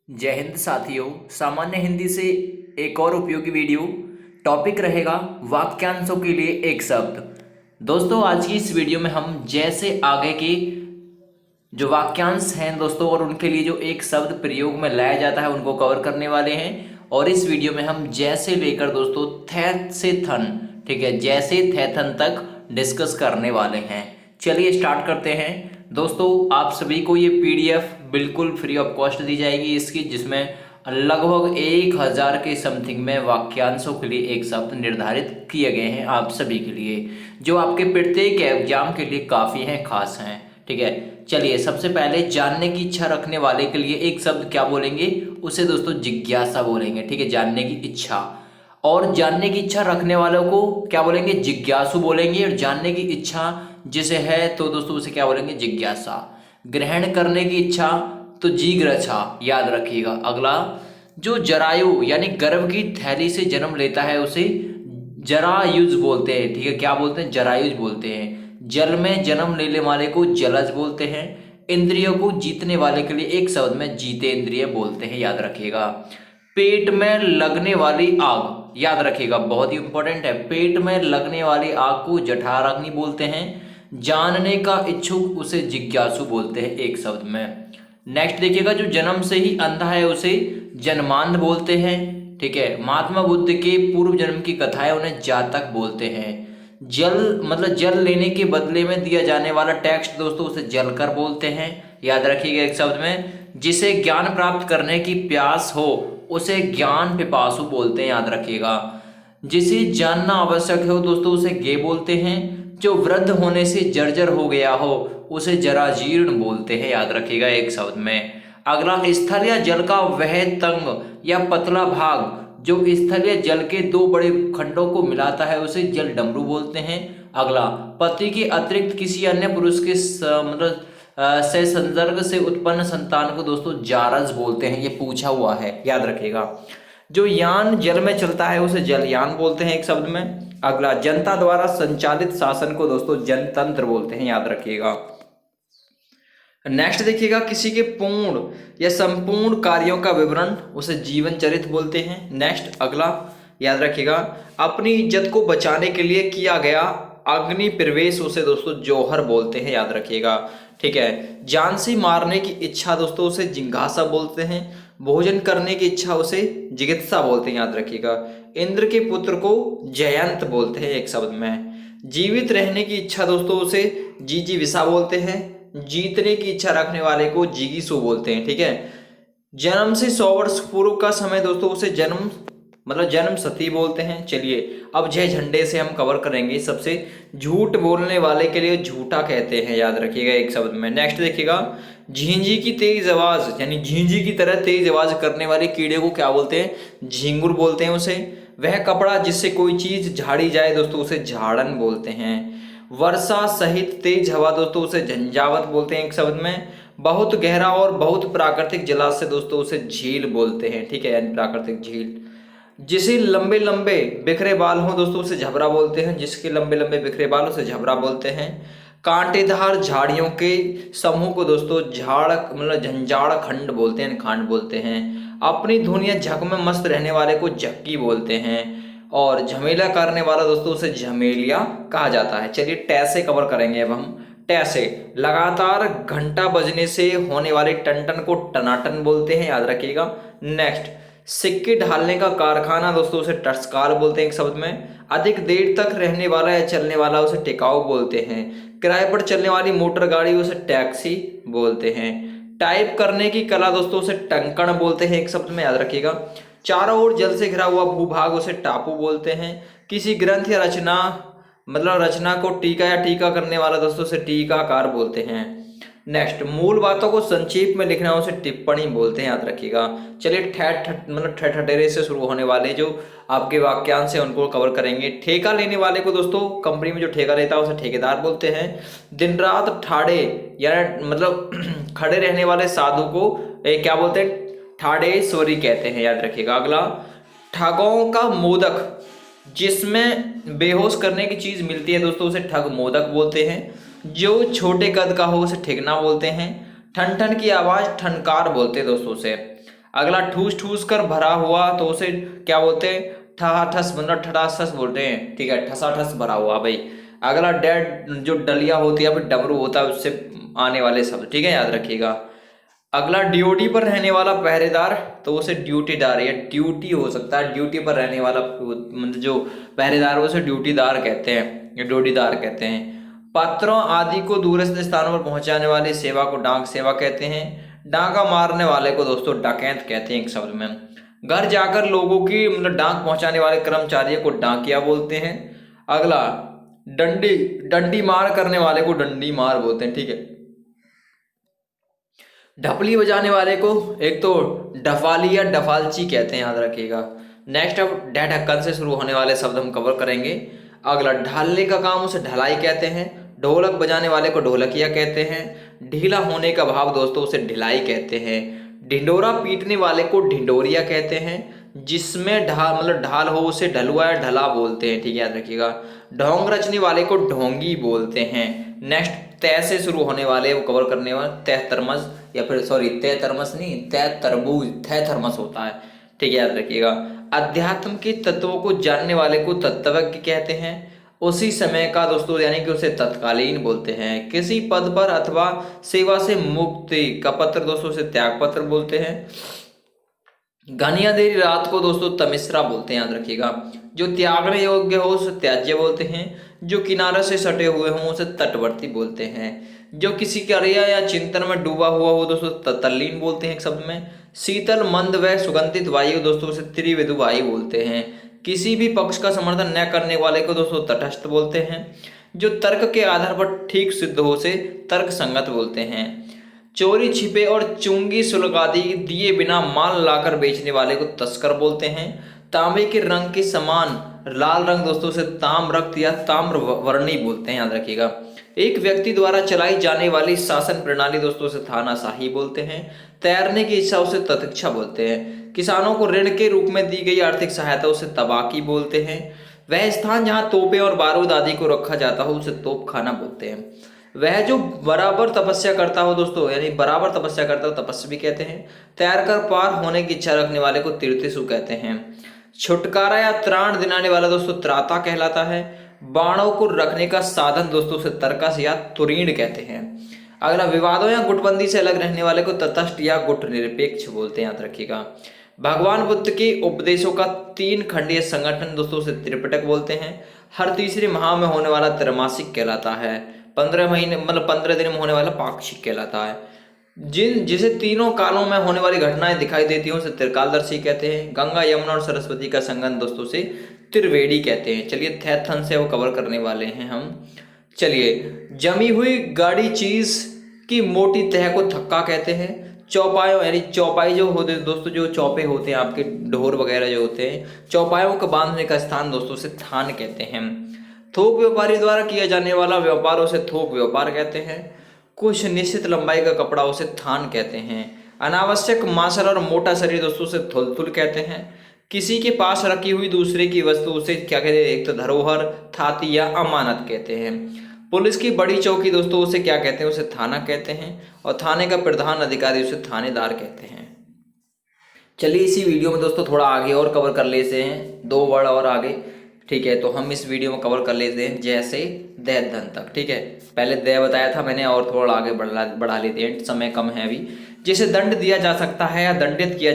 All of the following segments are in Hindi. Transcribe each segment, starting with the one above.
जय हिंद साथियों। सामान्य हिंदी से एक और उपयोगी वीडियो। टॉपिक रहेगा वाक्यांशों के लिए एक शब्द। दोस्तों, आज की इस वीडियो में हम जैसे आगे के जो वाक्यांश हैं दोस्तों और उनके लिए जो एक शब्द प्रयोग में लाया जाता है उनको कवर करने वाले हैं। और इस वीडियो में हम जैसे लेकर दोस्तों थे से थन, ठीक है, जैसे थे थन तक डिस्कस करने वाले हैं। चलिए स्टार्ट करते हैं। दोस्तों, आप सभी को ये पीडीएफ बिल्कुल फ्री ऑफ कॉस्ट दी जाएगी इसकी, जिसमें लगभग 1000 के समथिंग में वाक्यांशों के लिए एक शब्द निर्धारित किए गए हैं आप सभी के लिए, जो आपके प्रत्येक एग्जाम के लिए काफ़ी हैं, खास हैं। ठीक है, चलिए सबसे पहले जानने की इच्छा रखने वाले के लिए एक शब्द क्या बोलेंगे, उसे दोस्तों जिज्ञासा बोलेंगे। ठीक है, जानने की इच्छा। और जानने की इच्छा रखने वालों को क्या बोलेंगे, जिज्ञासु बोलेंगे। और जानने की इच्छा जिसे है तो दोस्तों उसे क्या बोलेंगे, जिज्ञासा। ग्रहण करने की इच्छा तो जिग्रछा, याद रखिएगा। अगला, जो जरायु यानी गर्भ की थैली से जन्म लेता है उसे जरायुज बोलते हैं। ठीक है, क्या बोलते हैं, जरायुज बोलते हैं। जल में जन्म लेने वाले को जलज बोलते हैं। इंद्रियों को जीतने वाले के लिए एक शब्द में जीतेंद्रिय बोलते हैं, याद रखिएगा। पेट में लगने वाली आग, याद रखिएगा, बहुत ही इंपॉर्टेंट है। पेट में लगने वाली आग को जठराग्नि बोलते हैं। जानने का इच्छुक उसे जिज्ञासु बोलते हैं, एक शब्द में। नेक्स्ट देखिएगा, जो जन्म से ही अंधा है उसे जन्मांध बोलते हैं। ठीक है, महात्मा बुद्ध के पूर्व जन्म की कथाएं उन्हें जातक बोलते हैं। जल मतलब जल लेने के बदले में दिया जाने वाला टैक्स दोस्तों उसे जलकर बोलते हैं, याद रखिएगा एक शब्द में। जिसे ज्ञान प्राप्त करने की प्यास हो उसे ज्ञान पिपासु बोलते हैं, याद रखिएगा। जिसे जानना आवश्यक हो दोस्तों उसे गे बोलते हैं। जो वृद्ध होने से जर्जर हो गया हो उसे जराजीर्ण बोलते हैं, याद रखिएगा एक शब्द में। अगला, स्थल या जल का वह तंग या पतला भाग जो स्थलीय जल के दो बड़े खंडों को मिलाता है उसे जल डमरू बोलते हैं। अगला, पति के अतिरिक्त किसी अन्य पुरुष के से संसर्ग से उत्पन्न संतान को दोस्तों जारज बोलते हैं, ये पूछा हुआ है, याद रखिएगा। जो यान जल में चलता है उसे जलयान बोलते हैं, एक शब्द में। अगला, जनता द्वारा संचालित शासन को दोस्तों जनतंत्र बोलते हैं, याद रखिएगा। नेक्स्ट देखिएगा, किसी के पूर्ण या संपूर्ण कार्यों का विवरण उसे जीवन चरित्र बोलते हैं। नेक्स्ट अगला, याद रखिएगा, अपनी इज्जत को बचाने के लिए किया गया अग्नि प्रवेश उसे दोस्तों जौहर बोलते हैं, याद रखिएगा। ठीक है, जान से मारने की इच्छा दोस्तों उसे जिज्ञासा बोलते हैं। भोजन करने की इच्छा उसे जिगित्सा बोलते हैं, याद रखिएगा। इंद्र के पुत्र को जयंत बोलते हैं, एक शब्द में। जीवित रहने की इच्छा दोस्तों उसे जिजीविषा बोलते हैं। जीतने की इच्छा रखने वाले को जिगीसु बोलते हैं। ठीक है, जन्म से 100 वर्ष पूर्व का समय दोस्तों उसे जन्म सती बोलते हैं। चलिए अब जय झंडे से हम कवर करेंगे। सबसे झूठ बोलने वाले के लिए झूठा कहते हैं, याद रखिएगा एक शब्द में। नेक्स्ट देखिएगा, झींझी की तेज आवाज यानी झींझी की तरह तेज आवाज करने वाले कीड़े को क्या बोलते हैं, झींगुर बोलते हैं उसे। वह कपड़ा जिससे कोई चीज झाड़ी जाए दोस्तों उसे झाड़न बोलते हैं। वर्षा सहित तेज हवा दोस्तों उसे झंझावत बोलते हैं, एक शब्द में। बहुत गहरा और बहुत प्राकृतिक जलाशय दोस्तों उसे झील बोलते हैं। ठीक है, यानी प्राकृतिक झील। जिसे लंबे लंबे बिखरे बाल हो दोस्तों उसे झबरा बोलते हैं। जिसके लंबे लंबे बिखरे बाल उसे झबरा बोलते हैं। कांटेदार झाड़ियों के समूह को दोस्तों झाड़ झंझाड़ खंड बोलते हैं, खांड बोलते हैं। अपनी धुन या झक में मस्त रहने वाले को झक्की बोलते हैं। और झमेला करने वाला दोस्तों उसे झमेलिया कहा जाता है। चलिए टैसे कवर करेंगे अब हम। टैसे, लगातार घंटा बजने से होने वाले टन को टनाटन बोलते हैं, याद रखिएगा। नेक्स्ट, सिक्के ढालने का कारखाना दोस्तों उसे टस्कार बोलते हैं, एक शब्द में। अधिक देर तक रहने वाला या चलने वाला उसे टिकाऊ बोलते हैं। किराए पर चलने वाली मोटर गाड़ी उसे टैक्सी बोलते हैं। टाइप करने की कला दोस्तों उसे टंकण बोलते हैं, एक शब्द में, याद रखिएगा। चारों ओर जल से घिरा हुआ भूभाग उसे टापू बोलते हैं। किसी ग्रंथ या रचना को टीका या टीका करने वाला दोस्तों उसे टीकाकार बोलते हैं। नेक्स्ट, मूल बातों को संक्षेप में लिखना उसे टिप्पणी बोलते हैं, याद रखिएगा। चलिए ठठेरे से शुरू होने वाले जो आपके वाक्यांश है उनको कवर करेंगे। ठेका लेने वाले को दोस्तों कंपनी में जो ठेका लेता है उसे ठेकेदार बोलते हैं। दिन रात ठाड़े यानी खड़े रहने वाले साधु को क्या बोलते हैं, ठाड़ेश्वरी कहते हैं, याद रखिएगा। अगला, ठगों का मोदक जिसमें बेहोश करने की चीज मिलती है दोस्तों उसे ठग मोदक बोलते हैं। जो छोटे कद का हो उसे ठिगना बोलते हैं। ठन ठन की आवाज ठनकार बोलते हैं दोस्तों से। अगला ठूस ठूस कर भरा हुआ तो उसे क्या बोलते हैं, ठहाठस, मतलब ठठाठस बोलते हैं, ठीक है, ठसाठस भरा हुआ भाई। अगला डेड, जो डलिया होती है फिर डमरू होता है उससे आने वाले शब्द, ठीक है, याद रखिएगा। अगला ड्यूटी पर रहने वाला पहरेदार तो उसे ड्यूटीदार या ड्यूटी हो सकता है, ड्यूटी पर रहने वाला मतलब जो पहरेदार है उसे ड्यूटीदार कहते हैं या ड्यूटीदार कहते हैं। पत्रों आदि को दूरस्थ स्थानों पर पहुंचाने वाली सेवा को डाक सेवा कहते हैं। डाका मारने वाले को दोस्तों डकैत कहते हैं एक शब्द में। घर जाकर लोगों की मतलब डाक पहुंचाने वाले कर्मचारियों को डाकिया बोलते हैं। अगला डंडी, डंडी मार करने वाले को डंडी मार बोलते हैं, ठीक है। ढपली बजाने वाले को एक तो डफाली या डफालची कहते हैं, याद रखिएगा। नेक्स्ट अब डै ढक्कन से शुरू होने वाले शब्द हम कवर करेंगे। अगला ढालने का काम उसे ढलाई कहते हैं। ढोलक बजाने वाले को ढोलकिया कहते हैं। ढीला होने का भाव दोस्तों उसे ढिलाई कहते हैं। ढिंडोरा पीटने वाले को ढिंडोरिया कहते हैं। जिसमें ढाल मतलब ढाल हो उसे ढलुआ या ढला बोलते हैं, ठीक है, याद रखिएगा। ढोंग रचने वाले को ढोंगी बोलते हैं। नेक्स्ट तय से शुरू होने वाले वो कवर करने वाले तय तरमस, या फिर सॉरी तय तरमस नहीं, तय तरबूज, तय थर्मस होता है, ठीक है, याद रखिएगा। अध्यात्म के तत्वों को जानने वाले को तत्वज्ञ कहते हैं। उसी समय का दोस्तों यानी कि उसे तत्कालीन बोलते हैं। किसी पद पर अथवा सेवा से मुक्ति का पत्र दोस्तों उसे त्याग पत्र बोलते हैं। घनी अंधेरी रात को दोस्तों तमिश्रा बोलते हैं, याद रखिएगा। जो त्यागने योग्य हो उसे त्याज्य बोलते हैं। जो किनारे से सटे हुए हों उसे तटवर्ती बोलते हैं। जो किसी क्रिया या चिंतन में डूबा हुआ हो दोस्तों तल्लीन बोलते हैं एक शब्द में। शीतल मंद व सुगंधित वायु दोस्तों उसे त्रिविधु वायु बोलते हैं। किसी भी पक्ष का समर्थन न करने वाले को दोस्तों तटस्थ बोलते हैं। जो तर्क के आधार पर ठीक सिद्ध हो उसे तर्क संगत बोलते हैं। चोरी छिपे और चुंगी शुल्क आदि दिए बिना माल लाकर बेचने वाले को तस्कर बोलते हैं। तांबे के रंग के समान लाल रंग दोस्तों से ताम रक्त या ताम्र वर्णी बोलते हैं, याद रखिएगा। एक व्यक्ति द्वारा चलाई जाने वाली शासन प्रणाली दोस्तों से थानाशाही बोलते हैं। तैरने की इच्छा उसे ततिक्षा बोलते हैं। किसानों को ऋण के रूप में दी गई आर्थिक सहायता उसे तबाकी बोलते हैं। वह स्थान जहां तोपें और बारूद आदि को रखा जाता हो उसे तोपखाना बोलते हैं। वह जो बराबर तपस्या करता हो दोस्तों यानी बराबर तपस्या करता हो तपस्वी कहते हैं। तैर कर पार होने की इच्छा रखने वाले को तीर्थेशु कहते हैं। छुटकारा या त्राण दिलाने वाला दोस्तों त्राता कहलाता है। बाणों को रखने का साधन दोस्तों से तरकस या तुरीण कहते हैं। अगला विवादों या गुटबंदी से अलग रहने वाले को तटस्थ या गुट निरपेक्ष बोलते हैं, याद रखिएगा। भगवान बुद्ध के उपदेशों का 3 खंडीय संगठन दोस्तों से त्रिपिटक बोलते हैं। हर तीसरे माह में होने वाला त्रैमासिक कहलाता है। 15 महीने मतलब 15 दिन में होने वाला पाक्षिक कहलाता है। जिसे तीनों कालों में होने वाली घटनाएं दिखाई देती हैं उसे त्रिकालदर्शी कहते हैं। गंगा यमुना और सरस्वती का संगम दोस्तों से त्रिवेणी कहते हैं। चलिए थैथन से वो कवर करने वाले हैं हम। चलिए जमी हुई गाढ़ी चीज की मोटी तह को थक्का कहते हैं। चौपायों यानी चौपाई जो होते हैं दोस्तों, जो चौपे होते हैं आपके ढोर वगैरह जो होते हैं, चौपायों को बांधने का स्थान दोस्तों से थान कहते हैं। थोक व्यापारी द्वारा किया जाने वाला व्यापार उसे थोक व्यापार कहते हैं। कुछ निश्चित लंबाई का कपड़ा उसे थान कहते हैं। अनावश्यक मांसल और मोटा शरीर दोस्तों से थुलथुल कहते हैं। किसी के पास रखी हुई दूसरे की वस्तु उसे क्या कहते हैं, एक तो धरोहर, थाती या अमानत कहते हैं। पुलिस की बड़ी चौकी दोस्तों उसे क्या कहते हैं, उसे थाना कहते हैं। और थाने का प्रधान अधिकारी उसे थानेदार कहते हैं। चलिए इसी वीडियो में दोस्तों थोड़ा आगे और कवर कर लेते हैं, 2 वर्ड और आगे, ठीक है। तो हम इस वीडियो में कवर कर लेते हैं जैसे दे धन तक, ठीक है। पहले दे बताया था मैंने और थोड़ा आगे बढ़ा लेते हैं, समय कम है अभी। जिसे दंड दिया जा सकता है या दंडित किया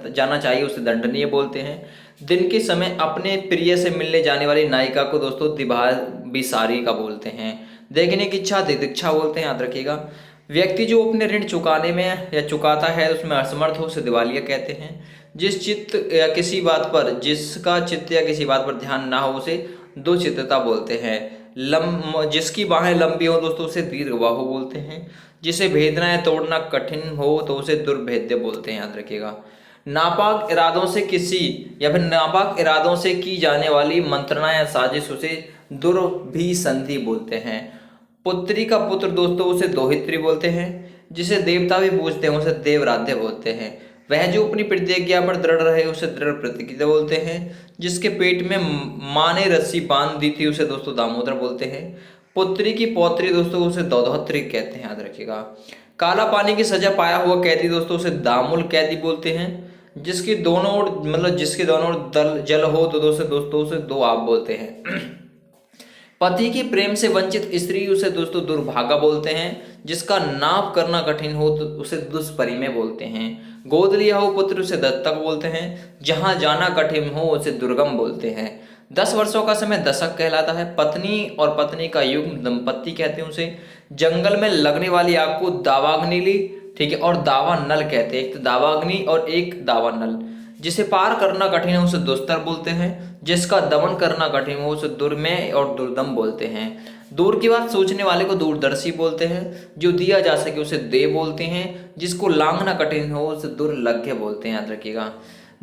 जाना चाहिए उसे दंडनीय बोलते हैं। दिन के समय अपने प्रिय से मिलने जाने वाली नायिका को दोस्तों दिभाविसारी का बोलते हैं। देखने की इच्छा दिदीक्षा बोलते हैं, याद रखिएगा। व्यक्ति जो अपने ऋण चुकाने में या चुकाता है उसमें असमर्थ हो उसे दिवालिया कहते हैं। जिसका चित्त या किसी बात पर ध्यान ना हो उसे दुचित्तता बोलते हैं। जिसकी बाहें लंबी हो दोस्तों उसे दीर्घबाहु बोलते हैं। जिसे भेदना या तोड़ना कठिन हो तो उसे दुर्भेद्य बोलते हैं, याद रखिएगा। नापाक इरादों से की जाने वाली मंत्रणा या साजिश उसे दुर्भिसंधि बोलते हैं। पुत्री का पुत्र दोस्तों उसे दोहित्री बोलते हैं। जिसे देवता भी पूजते हैं उसे देवराध्य बोलते हैं। वह जो अपनी प्रतिज्ञा पर दृढ़ रहे उसे दृढ़ प्रतिज्ञा बोलते हैं। जिसके पेट में माँ ने रस्सी बांध दी थी उसे दोस्तों दामोदर बोलते हैं। पुत्री की पौत्री दोस्तों उसे दौधोत्री कहते हैं, याद रखिएगा। काला पानी की सजा पाया हुआ कैदी दोस्तों उसे दामुल कैदी बोलते हैं। जिसकी दोनों ओर जिसके दोनों ओर जल हो तो दोस्तों उसे दो आप बोलते हैं। पति के प्रेम से वंचित स्त्री उसे दोस्तों दुर्भागा बोलते हैं। जिसका नाप करना कठिन हो तो उसे दुष्परिमेय बोलते हैं। गोद लिया हो पुत्र उसे दत्तक बोलते हैं। जहां जाना कठिन हो उसे दुर्गम बोलते हैं। 10 वर्षों का समय दशक कहलाता है। पत्नी और पत्नी का युग्म दंपत्ति कहते हैं उसे। जंगल में लगने वाली आग को दावाग्नि, ठीक है, और दावा नल कहते हैं। एक तो दावाग्नि और एक दावा नल। जिसे पार करना कठिन है उसे दुस्तर बोलते हैं। जिसका दमन करना कठिन हो उसे दुर्मेय और दुर्दम बोलते हैं। दूर की बात सोचने वाले को दूरदर्शी बोलते हैं। जो दिया जा सके उसे दे बोलते हैं। जिसको लांघना कठिन हो उसे दुर्लभ्य बोलते हैं। याद रखिएगा।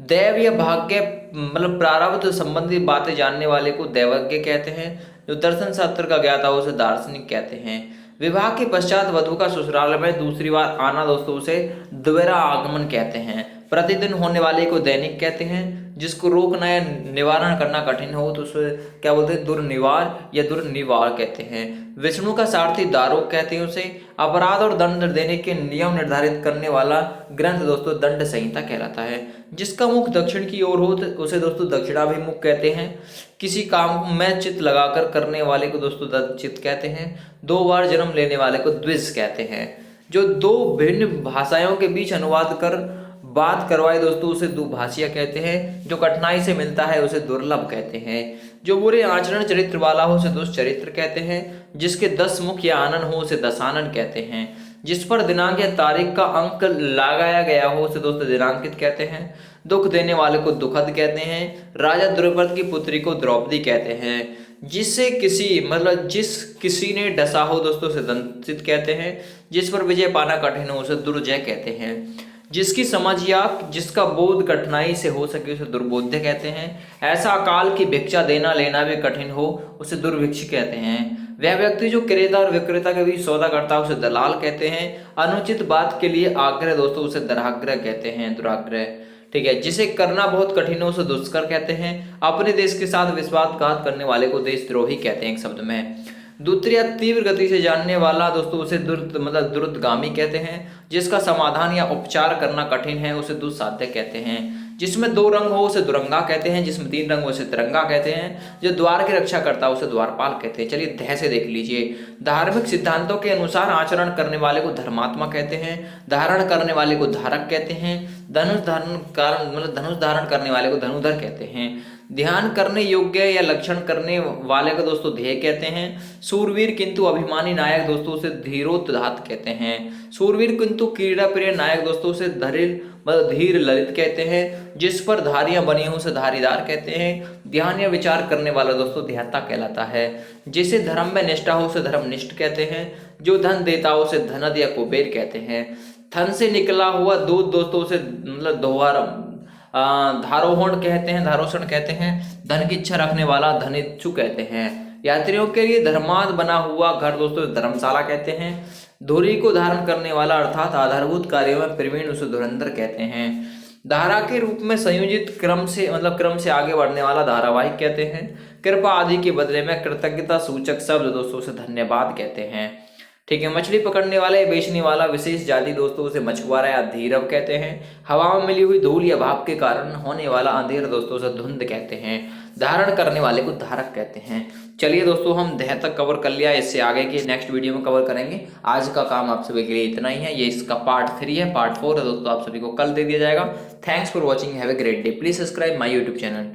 दैव या भाग्य प्रारब्ध संबंधी बातें जानने वाले को दैवज्ञ कहते हैं। जो दर्शन शास्त्र का ज्ञाता हो उसे दार्शनिक कहते हैं। विवाह के पश्चात वधु का ससुराल में दूसरी बार आना दोस्तों उसे द्विरा आगमन कहते हैं। प्रतिदिन होने वाले को दैनिक कहते हैं। जिसको रोकना या निवारण करना कठिन हो तो उसे क्या बोलते हैं, दुर्निवार या दुर्निवार कहते हैं। विष्णु का सारथी दारोक कहते हैं उसे। अपराध और दंड देने के नियम निर्धारित करने वाला ग्रंथ दोस्तों दंड संहिता कहलाता है। जिसका मुख दक्षिण की ओर हो तो उसे दोस्तों दक्षिणाभिमुख कहते हैं। किसी काम में चित्त लगाकर करने वाले को दोस्तों दत्तचित्त कहते हैं। 2 बार जन्म लेने वाले को द्विज कहते हैं। जो 2 भिन्न भाषाओं के बीच अनुवाद कर बात करवाए दोस्तों उसे दुभाषिया कहते हैं। जो कठिनाई से मिलता है उसे दुर्लभ कहते हैं। जो बुरे आचरण चरित्र वाला हो उसे दुष्चरित्र कहते हैं। जिसके 10 मुख या आनन हो उसे दशानन कहते हैं। जिस पर दिनांक या तारीख का अंक लगाया गया हो उसे दोस्तों दिनांकित कहते हैं। दुख देने वाले को दुखद कहते हैं। राजा द्रुपद की पुत्री को द्रौपदी कहते हैं। जिससे जिस किसी ने डसा हो दोस्तों उसे दंतित कहते हैं। जिस पर विजय पाना कठिन हो उसे दुर्जय कहते हैं। जिसकी समझ या जिसका बोध कठिनाई से हो सके उसे दुर्बोध्य कहते हैं। ऐसा अकाल की भिक्षा देना लेना भी कठिन हो उसे दुर्भिक्ष कहते हैं। वह व्यक्ति जो क्रेता और विक्रेता के बीच सौदा करता है उसे दलाल कहते हैं। अनुचित बात के लिए आग्रह दोस्तों उसे दुराग्रह कहते हैं, दुराग्रह, ठीक है। जिसे करना बहुत कठिन हो उसे दुष्कर कहते हैं। अपने देश के साथ विश्वासघात करने वाले को देशद्रोही कहते हैं एक शब्द में। द्रुत या तीव्र गति से जानने वाला दोस्तों उसे द्रुतगामी कहते हैं। जिसका समाधान या उपचार करना कठिन है उसे दुस्साध्य कहते हैं। जिसमें 2 रंग हो उसे दुरंगा कहते हैं। जिसमें 3 रंग हो उसे तिरंगा कहते हैं। जो द्वार की रक्षा करता है उसे द्वारपाल कहते हैं। चलिए ध्यान से देख लीजिए। धार्मिक सिद्धांतों के अनुसार आचरण करने वाले को धर्मात्मा कहते हैं। धारण करने वाले को धारक कहते हैं। धनुष धारण करने वाले को धनुधर कहते हैं। ध्यान करने योग्य या लक्षण करने वाले को दोस्तों ध्येय कहते हैं। सूरवीर किंतु अभिमानी नायक दोस्तों उसे धीरोत्धात कहते हैं। सूरवीर किंतु क्रीड़ा प्रिय नायक दोस्तों उसे धीर ललित कहते हैं। जिस पर धारियां बनी हो उसे धारीदार कहते हैं। ध्यान या विचार करने वाला दोस्तों ध्याता कहलाता है। जिसे धर्म में निष्ठा हो उसे धर्मनिष्ठ कहते हैं। जो धन देता हो उसे धनद या कुबेर कहते हैं। थन से निकला हुआ दूध दोस्तों उसे धारोहण कहते हैं, धारोषण कहते हैं। धन की इच्छा रखने वाला धनिच्छु कहते हैं। यात्रियों के लिए धर्माद बना हुआ घर दोस्तों धर्मशाला कहते हैं। धुरी को धारण करने वाला अर्थात आधारभूत कार्यों में प्रवीण उसे धुरंधर कहते हैं। धारा के रूप में संयोजित क्रम से आगे बढ़ने वाला धारावाहिक कहते हैं। कृपा आदि के बदले में कृतज्ञता सूचक शब्द दोस्तों उसे धन्यवाद कहते हैं, ठीक है। मछली पकड़ने वाला या बेचने वाला विशेष जाति दोस्तों उसे मछुआरा या धीरव कहते हैं। हवा में मिली हुई धूल या भाप के कारण होने वाला अंधेर दोस्तों उसे धुंध कहते हैं। धारण करने वाले को धारक कहते हैं। चलिए दोस्तों हम देह तक कवर कर लिया, इससे आगे की नेक्स्ट वीडियो में कवर करेंगे। आज का काम आप सभी के लिए इतना ही है। ये इसका पार्ट 3 है। पार्ट 4 है दोस्तों आप सभी को कल दे दिया जाएगा। Thanks for watching, have a great day. Please subscribe my YouTube channel.